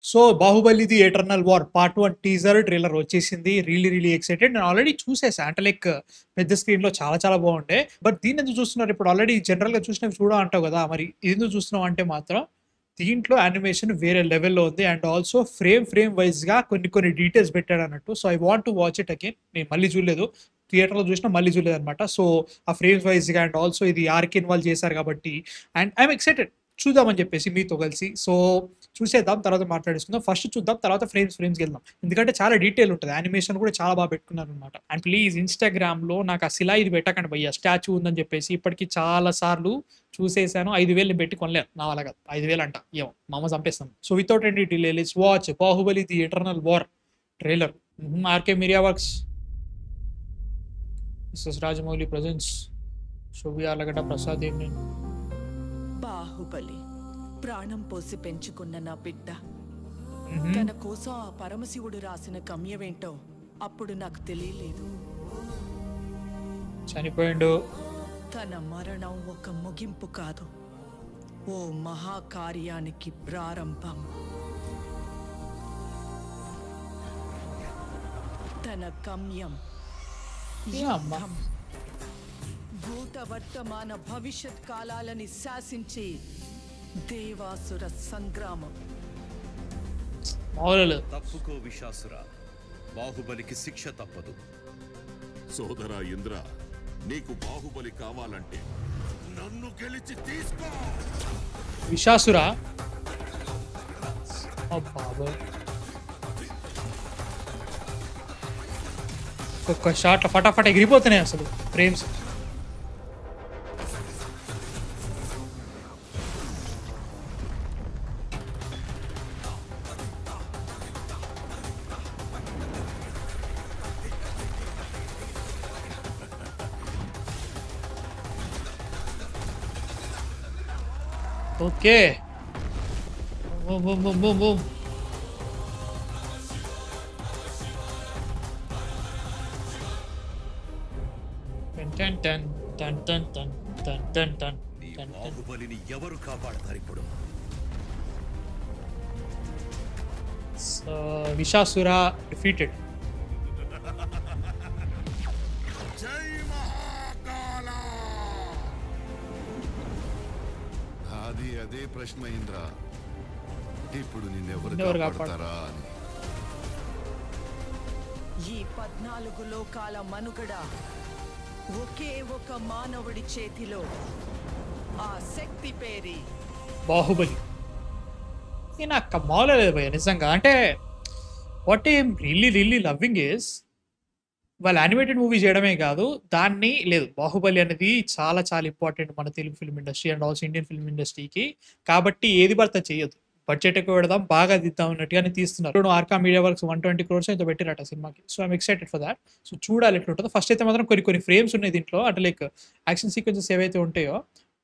So 'Baahubali the eternal war' part 1 teaser, trailer వచ్చేసింది. Really excited. నేను already చూసేసా. అంటే లైక్ పెద్ద స్క్రీన్‌లో చాలా చాలా బాగుండే. బట్ దీన్నెందుకు చూస్తున్నారు ఇప్పుడు? ఆల్రెడీ జనరల్‌గా చూసినవి అంటావు కదా! మరి ఇదెందుకు చూస్తున్నావు అంటే మాత్రం దీంట్లో యానిమేషన్ వేరే లెవెల్‌లో ఉంది. అండ్ ఆల్సో ఫ్రేమ్ వైస్‌గా కొన్ని డీటెయిల్స్ పెట్టాడన్నట్టు. So I want to watch it again. నేను మళ్ళీ చూడలేదు. థియేటర్‌లో చూసినా మళ్ళీ చూడలేదన్నమాట. సో ఆ ఫ్రేమ్స్ వైస్‌గా అండ్ ఆల్సో ఇది ఆర్‌కి ఇన్వాల్వ్ చేశారు కాబట్టి అండ్ ఐ యామ్ ఎక్సైటెడ్ చూద్దామని చెప్పేసి మీతో కలిసి. సో చూసేద్దాం, తర్వాత మాట్లాడేసుకుందాం. ఫస్ట్ చూద్దాం, తర్వాత ఫ్రేమ్స్‌కి వెళ్దాం. ఎందుకంటే చాలా డీటెయిల్ ఉంటది. యానిమేషన్ కూడా చాలా బాగా పెట్టుకున్నారనమాట. అండ్ ప్లీజ్ ఇన్‌స్టాగ్రామ్‌లో నాకు ఆ శిలా ఇది పెట్టకండి భయ్యా, స్టాచ్యూ ఉందని చెప్పేసి. ఇప్పటికి చాలా సార్లు చూసేసాను. 5,000 పెట్టి కొనలేను. నా వల్ల కాదు. 5,000 అంట. ఏమో మా అమ్మ చంపేస్తాను. So without any delay let's watch 'Baahubali the eternal war' trailer. RK media works, Mrs Rajamouli presents, Shobu Yarlagadda, Prasad Devineni. Baahubali ప్రాణం పోసి పెంచుకున్న నా బిడ్డ తన కోసం ఆ పరమశివుడు రాసిన గమ్యమేంటో అప్పుడు నాకు తెలియలేదు. చనిపోయిండు. తన మరణం ఒక ముగింపు కాదు, ఓ మహాకార్యానికి ప్రారంభం. తన గమ్యం యుద్ధం. భూత వర్తమాన భవిష్యత్ కాలాలని శాసించి దేవాసుర సంగ్రామం. తప్పుకో విశాసుర, బాహుబలికి శిక్ష తప్పదు. సోదరా ఇంద్ర, నీకు బాహుబలి కావాలంటే నన్ను గెలిచి తీసుకో. విశాసురా ఒక్క షాట్ ఫటాఫట్ ఎగిరిపోతున్నాయి అసలు frames. Okay, boom boom boom boom boom. టన్ టన్ టన్ టన్ టన్ టన్ టన్ టన్ నీ టన్ టన్. బాహుబలిని ఎవరు కాపాడతారు ఇప్పుడు? So Vishasura defeated. జై మహాకాల. అదే ప్రశ్న ఇంద్ర, ఇప్పుడు నిన్నెవరు కాపాడతారా అని. ఈ 14 లోకాల మనుగడ ఒకే ఒక మానవుడి చేతిలో. ఆ శక్తి పేరి బాహుబలి. నాకు మామూలేదు భయ్య నిజంగా. అంటే what I'm really loving is వాళ్ళు యానిమేటెడ్ మూవీ చేయడమే కాదు, దాన్ని లేదు బాహుబలి అనేది చాలా చాలా ఇంపార్టెంట్ మన Telugu film industry and also Indian film ఇండస్ట్రీకి. కాబట్టి ఏది పడితే చేయొద్దు, బడ్జెట్ ఎక్కువ పెడదాం, బాగా దిద్దాం అన్నట్టుగానే తీస్తున్నారు. ఆర్కా మీడియా వర్క్స్ 120 crores అయితే పెట్టిరట సినిమాకి. So I'm excited for that. So చూడాలి ఎట్లా ఉంటుందో. ఫస్ట్ అయితే మాత్రం కొన్ని ఫ్రేమ్స్ ఉన్నాయి దీంట్లో, అంటే లైక్ యాక్షన్ సీక్వెన్సెస్ ఏవైతే ఉంటాయో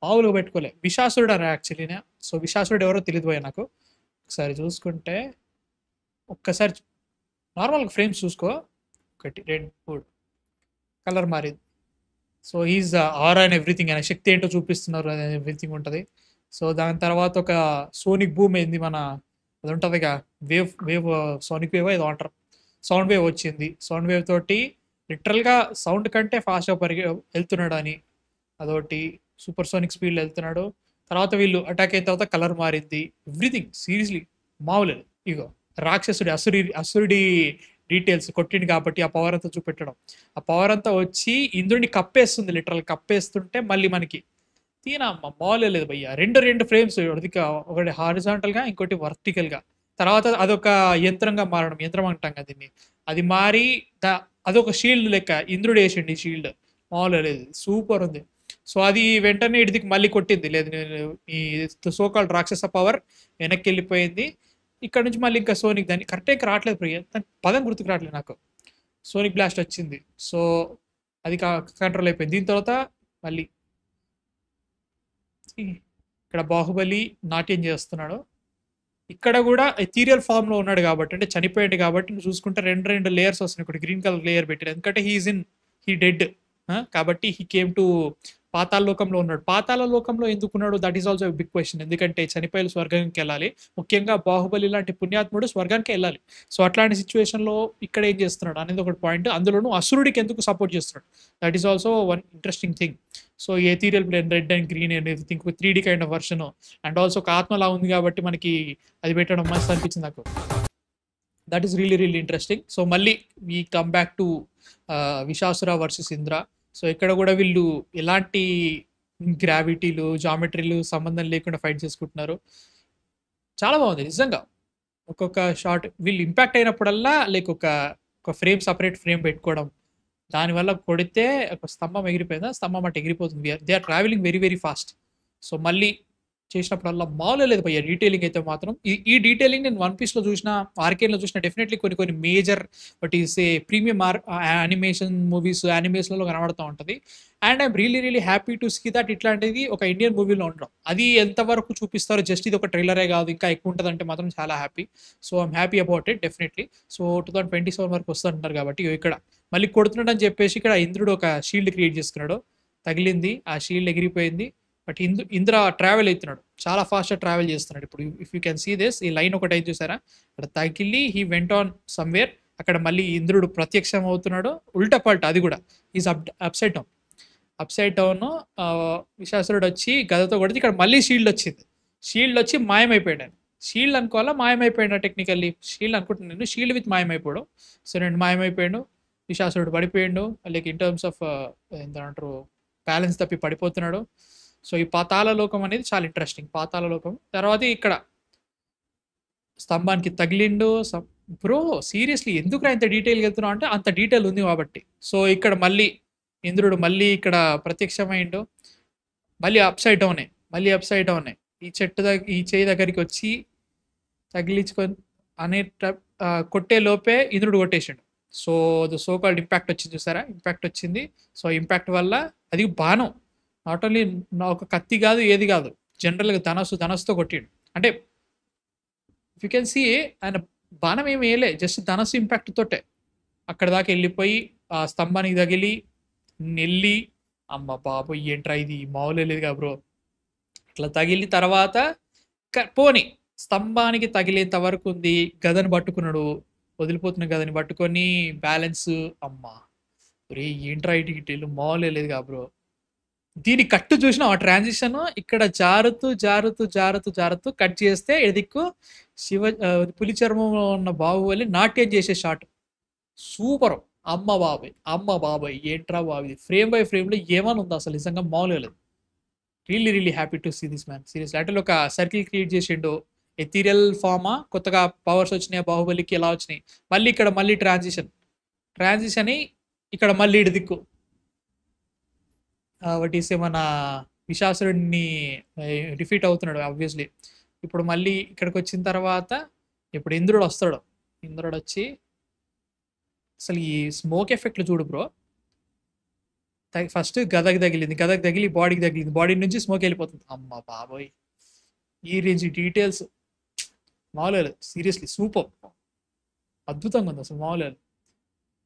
మామూలుగా పెట్టుకోలే. విశాసురుడు అని యాక్చువల్లీనే. సో విశాసురుడు ఎవరో తెలియదు పోయా నాకు. ఒకసారి చూసుకుంటే ఒక్కసారి నార్మల్గా ఫ్రేమ్స్ చూసుకో, 1 2 3 కలర్ మారింది. So is or and everything అనే శక్తి ఏంటో చూపిస్తున్నారు, ఎవ్రీథింగ్ ఉంటుంది. సో దాని తర్వాత ఒక సోనిక్ బూమ్ అయింది, మన అది ఉంటుంది ఇక వేవ్ సోనిక్ వేవ్ ఏదో అంటారు, సౌండ్ వేవ్ వచ్చింది. సౌండ్ వేవ్ తోటి లిటరల్గా సౌండ్ కంటే ఫాస్ట్గా వెళ్తున్నాడు అని, అదొకటి సూపర్ సోనిక్ స్పీడ్లో వెళ్తున్నాడు. తర్వాత వీళ్ళు అటాక్ అయిన తర్వాత కలర్ మారింది. ఎవ్రీథింగ్ సీరియస్లీ మామూలు. ఇగో రాక్షసుడి అసురుడి డీటెయిల్స్ కొట్టింది కాబట్టి ఆ పవర్ అంతా చూపెట్టడం. ఆ పవర్ అంతా వచ్చి ఇంద్రుడిని కప్పేస్తుంది, లిటరల్ కప్పేస్తుంటే మళ్ళీ మనకి తీనమ్మ మామూలు లేదు భయ్య. రెండు ఫ్రేమ్స్, ఒకటి హారిజాంటల్గా ఇంకోటి వర్టికల్గా. తర్వాత అదొక యంత్రంగా మారడం, యంత్రం అంటాం కదా దీన్ని, అది మారి అదొక షీల్డ్ లెక్క ఇంద్రుడు వేసిండి ఈ షీల్డ్. మామూలు లేదు, సూపర్ ఉంది. సో అది వెంటనే ఇడికి మళ్ళీ కొట్టింది, లేదు ఈ సోకాల్డ్ రాక్షస పవర్ వెనక్కి వెళ్ళిపోయింది. ఇక్కడ నుంచి మళ్ళీ ఇంకా సోనిక్, దాన్ని కరెక్ట్గా రావట్లేదు ప్రియ, దాని పదం గుర్తుకు రావట్లేదు నాకు. సోనిక్ బ్లాస్ట్ వచ్చింది, సో అది కంట్రోల్ అయిపోయింది. దీని తర్వాత మళ్ళీ ఇక్కడ బాహుబలి నాట్యం చేస్తున్నాడు. ఇక్కడ కూడా ఎథీరియల్ ఫామ్ లో ఉన్నాడు కాబట్టి, అంటే చనిపోయాడు కాబట్టి నువ్వు చూసుకుంటే రెండు లేయర్స్ వస్తున్నాయి. ఇక్కడ గ్రీన్ కలర్ లేయర్ పెట్టారు, ఎందుకంటే హీ డెడ్. కాబట్టి హీ కేమ్ టు పాతాళ లోకంలో ఉన్నాడు. పాతాళ లోకంలో ఎందుకున్నాడు, that is also big question. ఎందుకంటే చనిపోయి స్వర్గానికి వెళ్ళాలి, ముఖ్యంగా బాహుబలి లాంటి పుణ్యాత్ముడు స్వర్గానికి వెళ్ళాలి. సో అట్లాంటి సిచ్యువేషన్లో ఇక్కడ ఏం చేస్తున్నాడు అనేది ఒక పాయింట్. అందులోనూ అసురుడికి ఎందుకు సపోర్ట్ చేస్తున్నాడు, that is also one interesting thing. So ethereal plane red and green and everything 3D kind of version, and also ఒక ఆత్మలా ఉంది కాబట్టి మనకి అది పెట్టడం మస్తు అనిపించింది నాకు. That is really really interesting. So మళ్ళీ we come back to Vishasura versus Indra. So ఇక్కడ కూడా వీళ్ళు ఎలాంటి గ్రావిటీలు జామెట్రీలు సంబంధం లేకుండా ఫైట్ చేసుకుంటున్నారు. చాలా బాగుంది నిజంగా. ఒక్కొక్క షాట్ వీళ్ళు ఇంపాక్ట్ అయినప్పుడల్లా లైక్ ఒక ఫ్రేమ్ సపరేట్ ఫ్రేమ్ పెట్టుకోవడం, దానివల్ల కొడితే ఒక స్తంభం ఎగిరిపోయిందా, స్తంభం అటు ఎగిరిపోతుంది. They are travelling very very fast. So మళ్ళీ చేసినప్పుడల్లా మామూలు లేదు భయ్య డీటెయిలింగ్ అయితే మాత్రం. ఈ డీటెయిలింగ్ నేను వన్ పీస్లో చూసిన, ఆర్కేన్లో చూసిన, డెఫినెట్లీ కొన్ని major but is a premium animation movies యానిమేషన్లో కనబడుతూ ఉంటుంది. And I'm really really happy to see that ఇట్లాంటిది ఒక ఇండియన్ మూవీలో ఉండడం. అది ఎంతవరకు చూపిస్తారో, జస్ట్ ఇది ఒక ట్రైలరే కాదు ఇంకా ఎక్కువ ఉంటుంది అంటే మాత్రం చాలా happy. So I'm happy about it definitely. So 2027 వరకు వస్తుంటున్నారు కాబట్టి ఇక్కడ మళ్ళీ కొడుతున్నాడు అని చెప్పేసి ఇక్కడ ఇంద్రుడు ఒక షీల్డ్ క్రియేట్ చేసుకున్నాడు, తగిలింది, ఆ షీల్డ్ ఎగిరిపోయింది. బట్ ఇంద్ర ట్రావెల్ అవుతున్నాడు, చాలా ఫాస్ట్గా ట్రావెల్ చేస్తున్నాడు. ఇప్పుడు if you can see this, ఈ లైన్ ఒకటి అయితే చూసారా, అక్కడ తగిలి హీ వెంట్ ఆన్ సమ్వేర్. అక్కడ మళ్ళీ ఇంద్రుడు ప్రత్యక్షం అవుతున్నాడు, ఉల్టా పల్టా, అది కూడా ఈజ్ అప్సైడ్ డౌన్. విశాసురుడు వచ్చి గదతో కొడితే ఇక్కడ మళ్ళీ షీల్డ్ వచ్చింది, షీల్డ్ వచ్చి మాయమైపోయాడు. షీల్డ్ అనుకోవాలా మాయమైపోయాడు, టెక్నికల్లీ షీల్డ్ అనుకుంటున్నాను నేను, షీల్డ్ విత్ మాయమైపోయాడు. సో నేను మాయమైపోయాడు, విశాసురుడు పడిపోయాడు, లైక్ ఇన్ టర్మ్స్ ఆఫ్ ఏంటంటారు బ్యాలెన్స్ తప్పి పడిపోతున్నాడు. సో ఈ పాతాళ లోకం అనేది చాలా ఇంట్రెస్టింగ్. పాతాళ లోకం తర్వాత ఇక్కడ స్తంభానికి తగిలిండు. బ్రో సీరియస్లీ ఎందుకు ఇంత డీటెయిల్గా వెళ్తున్నావు అంటే అంత డీటెయిల్ ఉంది కాబట్టి. సో ఇక్కడ మళ్ళీ ఇంద్రుడు మళ్ళీ ఇక్కడ ప్రత్యక్షమైండు, మళ్ళీ అప్సైడ్ డౌనే, ఈ ఈ చేయి దగ్గరికి వచ్చి తగిలించుకొని అనే కొట్టే లోపే ఇంద్రుడు కొట్టేసిండు. So the so called impact వచ్చింది చూసారా, ఇంపాక్ట్ వచ్చింది. సో ఇంపాక్ట్ వల్ల అది బాణం, నాట్ ఓన్లీ ఒక కత్తి కాదు ఏది కాదు, జనరల్గా ధనస్సుతో కొట్టిండు. అంటే ఇఫ్ యూ కెన్ సీ ఆయన బాణం ఏమి వేయలే, జస్ట్ ధనస్సు ఇంపాక్ట్ తోటే అక్కడ దాకా వెళ్ళిపోయి ఆ స్తంభానికి తగిలి నెల్లి, అమ్మ బాబు ఏంట్రా ఇది మామూలు లేదుగా బ్రో. ఇట్లా తగిలి తర్వాత పోని స్తంభానికి తగిలేంత వరకు ఉంది, గదను పట్టుకున్నాడు, వదిలిపోతున్న గదని పట్టుకొని బ్యాలెన్స్, అమ్మ రే ఏంట్రా ఇటు మామూలు లేదుగా బ్రో. దీని కట్టు చూసిన ఆ ట్రాన్సిషన్ ఇక్కడ జారుతూ కట్ చేస్తే ఎదిక్కు పులి చర్మంలో ఉన్న బాహుబలి నాట్యం చేసే షాట్ సూపర్. అమ్మ బాబాయ్ ఏంట్రా బాబు, ఫ్రేమ్ బై ఫ్రేమ్లో ఏమని ఉంది అసలు, నిజంగా మామూలుగా లేదు. Really really happy to see this man seriously. అంటే ఒక సర్కిల్ క్రియేట్ చేసిండు, ఎథీరియల్ ఫామా, కొత్తగా పవర్స్ వచ్చినాయి బాహుబలికి, ఎలా వచ్చినాయి, మళ్ళీ ఇక్కడ మళ్ళీ ట్రాన్సిషన్ ఇక్కడ మళ్ళీ ఇటు దిక్కు వాటిసే మన విశాసురుడిని డిఫీట్ అవుతున్నాడు ఆబ్వియస్లీ. ఇప్పుడు మళ్ళీ ఇక్కడికి వచ్చిన తర్వాత ఇప్పుడు ఇంద్రుడు వస్తాడు, ఇంద్రుడు వచ్చి అసలు ఈ స్మోక్ ఎఫెక్ట్లు చూడు బ్రో. ఫస్ట్ గదకి తగిలి బాడీకి తగిలింది, బాడీ నుంచి స్మోక్ వెళ్ళిపోతుంది. అమ్మ బాబోయ్ ఈ రేంజ్ డీటెయిల్స్ మామూలు సీరియస్లీ సూపర్, అద్భుతంగా ఉంది అసలు మామూలు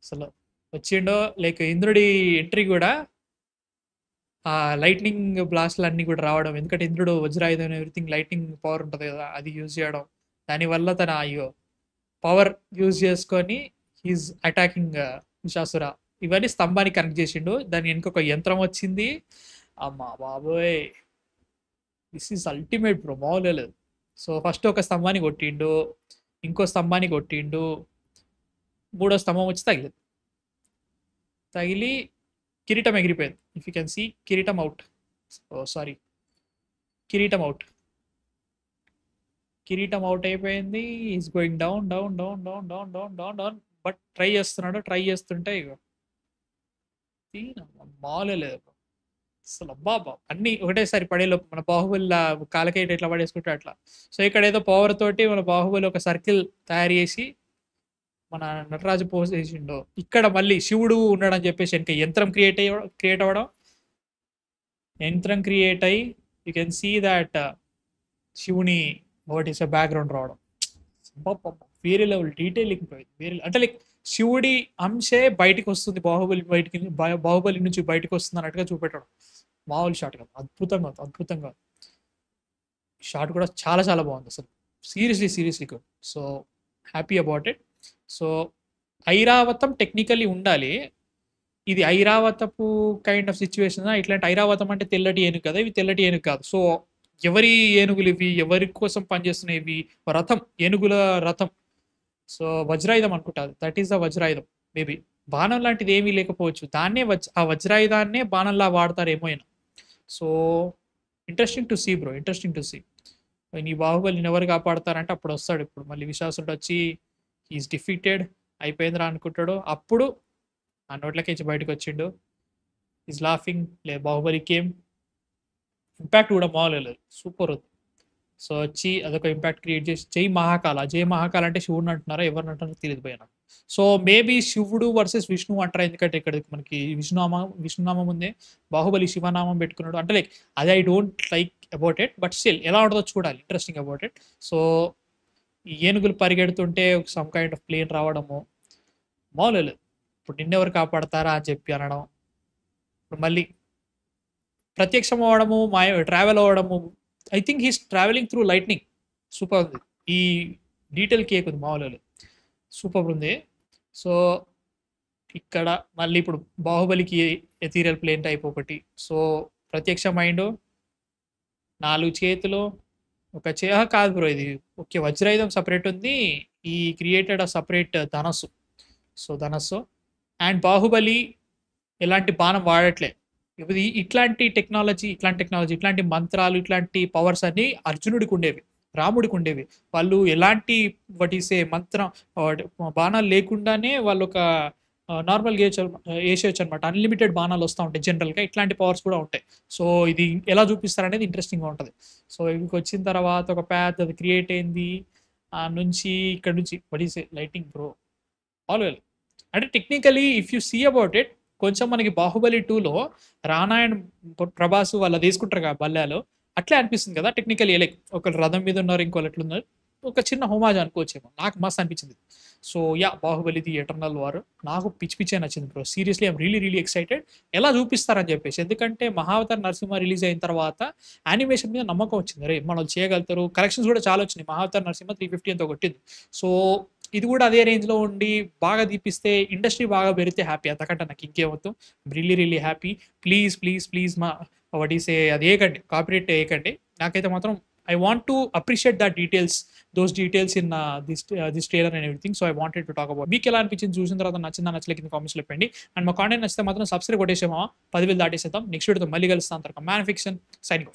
అసలు. వచ్చిండో లైక్ ఇంద్రుడి ఎంట్రీ కూడా ఆ లైట్నింగ్ బ్లాస్ట్లు అన్నీ కూడా రావడం, ఎందుకంటే ఇంద్రుడు వజ్రాయుధం ఎవ్రీథింగ్ లైట్నింగ్ పవర్ ఉంటుంది కదా, అది యూజ్ చేయడం, దానివల్ల తన పవర్ యూజ్ చేసుకొని హీజ్ అటాకింగ్ విశాసుర. ఇవన్నీ స్తంభానికి కనెక్ట్ చేసిండు, దాని వెనుక యంత్రం వచ్చింది. అమ్మ బాబోయ్ దిస్ ఈజ్ అల్టిమేట్ బ్రో, మామూలు లేదు. సో ఫస్ట్ ఒక స్తంభాన్ని కొట్టిండు, ఇంకో స్తంభాన్ని కొట్టిండు, మూడో స్తంభం వచ్చి తగిలి కిరీటం ఎగిరిపోయింది. ఇఫ్ యూ కెన్ సీ కిరీటం అవుట్, కిరీటం అవుట్ అయిపోయింది. Is going down. But try చేస్తుంటే ఇక మామూలు లేదు అసలు. అబ్బా అన్నీ ఒకటేసారి పడేలోపు మన బాహుబలి కాలకేట ఎట్లా పడేసుకుంటే అట్లా. సో ఇక్కడ ఏదో పవర్ తోటి మన బాహుబలి ఒక సర్కిల్ తయారు చేసి మన నటరాజు పోజ్ చేసిండు. ఇక్కడ మళ్ళీ శివుడు ఉన్నాడని చెప్పేసి ఇంకా యంత్రం క్రియేట్ అవ్వడం, యూ కెన్ సీ దాట్ శివుని వాట్ ఈస్ బ్యాక్గ్రౌండ్ రావడం, వేరే లెవెల్ డీటెయిలింగ్ వేరే అంటే లైక్ శివుడి అంశే బయటికి వస్తుంది, బాహుబలి నుంచి బయటకు వస్తుంది అన్నట్టుగా చూపెట్టడం మామూలు షాట్ కాదు, అద్భుతంగా షాట్ కూడా చాలా చాలా బాగుంది అసలు, seriously good. So happy about it. So ఐరావతం టెక్నికలీ ఉండాలి, ఇది ఐరావతపు కైండ్ ఆఫ్ సిచ్యువేషన్. ఇట్లాంటి ఐరావతం అంటే తెల్లటి ఏనుగు కదా, ఇవి తెల్లటి ఏనుగు కాదు. సో ఎవరి ఏనుగులు ఇవి, ఎవరి కోసం పనిచేస్తున్నాయి ఇవి, రథం, ఏనుగుల రథం. సో వజ్రాయుధం అనుకుంటారు, that is the Vajrayudham. Maybe బాణం లాంటిది ఏమీ లేకపోవచ్చు, దాన్నే ఆ వజ్రాయుధాన్నే బాణంలా వాడతారేమో అయినా. So interesting to see bro, interesting to see. ఈ బాహుబలిని ఎవరు కాపాడతారంటే అప్పుడు వస్తాడు, ఇప్పుడు మళ్ళీ విశ్వాసుడు వచ్చి ఈజ్ డిఫీటెడ్ అయిపోయిందిరా అనుకుంటాడు, అప్పుడు ఆ నోట్లకించి బయటకు వచ్చిండు, is laughing. Baahubali came, impact కూడా మామూలు సూపర్ ఉంది. సో వచ్చి అదొక ఇంపాక్ట్ క్రియేట్ చేసి జై మహాకాల అంటే శివుడు అంటున్నారా ఎవరిని అంటున్నారో తెలియదు పోయినా. సో మేబీ శివుడు వర్సెస్ విష్ణు అంటారా, ఎందుకంటే ఇక్కడ మనకి విష్ణునామం ఉంది, బాహుబలి శివనామం పెట్టుకున్నాడు అంటే లైక్ అది I don't like about it, but still ఎలా ఉంటుందో చూడాలి, ఇంట్రెస్టింగ్ అబౌట్ ఇట్. సో ఈ ఏనుగులు పరిగెడుతుంటే సమ్ కైండ్ ఆఫ్ ప్లేన్ రావడము మామూలు, ఇప్పుడు నిన్నెవరు కాపాడతారా అని చెప్పి అనడం, ఇప్పుడు మళ్ళీ ప్రత్యక్షం అవ్వడము, ట్రావెల్ అవ్వడము. I think he's travelling through lightning, super ఉంది. ఈ డీటెయిల్ కేక్ ఉంది మామూలు, సూపర్ ఉంది. సో ఇక్కడ మళ్ళీ ఇప్పుడు బాహుబలికి ఎథీరియల్ ప్లేన్ టైప్ ఒకటి. సో ప్రత్యక్ష మైండ్, 4 చేతులు, ఒక కాదు బ్రో ఇది ఓకే, వజ్రాయుధం సపరేట్ ఉంది, ఈ క్రియేటెడ్ అ సపరేట్ ధనస్సు. సో ధనస్సు అండ్ బాహుబలి ఎలాంటి బాణం వాడట్లే, ఇట్లాంటి టెక్నాలజీ, ఇట్లాంటి మంత్రాలు, ఇట్లాంటి పవర్స్ అన్ని అర్జునుడికి ఉండేవి, రాముడికి ఉండేవి. వాళ్ళు ఎలాంటి వటిసే మంత్రం బాణాలు లేకుండానే వాళ్ళు ఒక నార్మల్గా వేసేయచ్చు అనమాట, అన్లిమిటెడ్ బాణాలు వస్తూ ఉంటాయి జనరల్గా, ఇట్లాంటి పవర్స్ కూడా ఉంటాయి. సో ఇది ఎలా చూపిస్తారనేది ఇంట్రెస్టింగ్గా ఉంటుంది. సో ఇక్కడికి వచ్చిన తర్వాత ఒక పెద్దది క్రియేట్ అయింది, ఆ నుంచి ఇక్కడ నుంచి వటిసే లైటింగ్ బ్రో ఆల్వేల్. అంటే technically if you see about it, కొంచెం మనకి బాహుబలి 2లో రానా అండ్ ప్రభాస్ వాళ్ళు తీసుకుంటారు కదా బల్లాలు, అట్లే అనిపిస్తుంది కదా టెక్నికలీ. లైక్ ఒక రథం మీద ఉన్నారు, ఇంకోళ్ళు ఎట్లున్నారు, ఒక చిన్న హోమాజ్ అనుకోవచ్చేమో, నాకు మస్త్ అనిపించింది. So Baahubali the eternal war నాకు పిచ్చి నచ్చింది bro, seriously I'm really excited ఎలా చూపిస్తారని చెప్పేసి. ఎందుకంటే మహావతార్ నరసింహ రిలీజ్ అయిన తర్వాత యానిమేషన్ మీద నమ్మకం వచ్చింది, రే మనం చేయగలుగుతారు, కలెక్షన్స్ కూడా చాలా వచ్చినాయి, మహావతార్ నరసింహ 350 ఎంతో కొట్టింది. సో ఇది కూడా అదే రేంజ్లో ఉండి బాగా తీపిస్తే, ఇండస్ట్రీ బాగా పెరిగితే హ్యాపీ, అంతకంటే నాకు ఇంకేమవుతాం. Really happy. ప్లీజ్ మా వడిసే అది వేయకండి, కాపీరైట్ వేయకండి. నాకైతే మాత్రం I want to appreciate that those details in this trailer and everything. So I wanted to talk about. మీకు ఎలా అనిపించింది చూసిన తర్వాత, నచ్చలే కింద కామెంట్స్లో చెప్పండి. అండ్ మా కాంటెంట్ నచ్చితే మాత్రం సబ్స్క్రైబ్ కొట్టేసేమా, 10,000 దాటేసేద్దాం. నెక్స్ట్ వీడియోతో మళ్ళీ కలుస్తాం. Man fiction signing off.